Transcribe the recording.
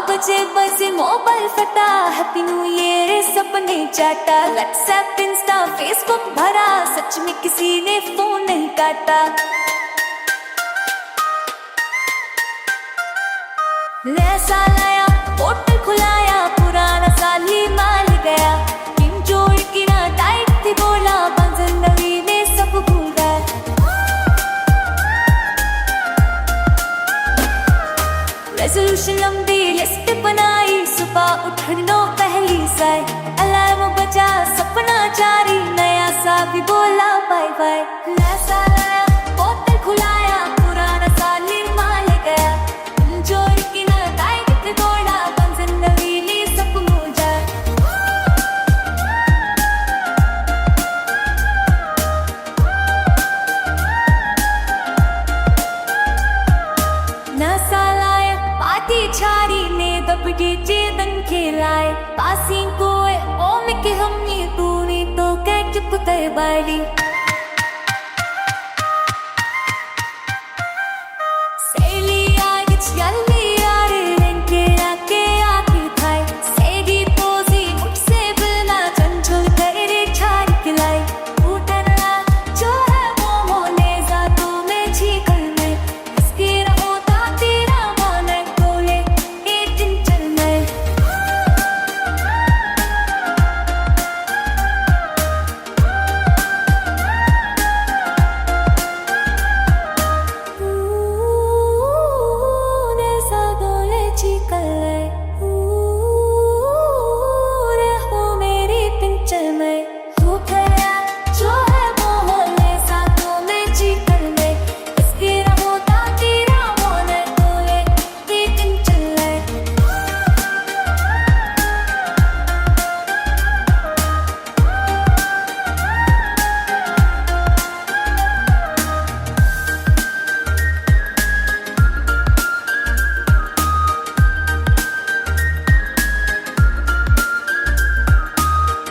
बजे बजे मोबाइल फटा, हैप्पी न्यू ईयर सपने चाटा, व्हाट्सएप इंस्टा फेसबुक भरा, सच में किसी ने फोन नहीं काटा। नया साल आया, पोर्टल खुलाया, पुराना साल ही मान गया, टीम जोड़ की ना टाइट थी बोला, मंजिल नवी में सब भूल गए। रेजोल्यूशन लंबी लिस्ट बनाई, सुबह उठनो पहली साय, अलार्म बजा सपना जारी, नया सा भी बोला बाय बाय। नया साल आया, पोर्टल खुलाया, पुराना साल ही मान गया, जोड़ की ना टाइट थी बोला, मंजिल नवी में सब भूल जाए। नया साल आया, पार्टी छारी ने दबके चेतन खेलाए, पासी को ओ में के हमनी तूने तो क्या चुप कर बाड़ी।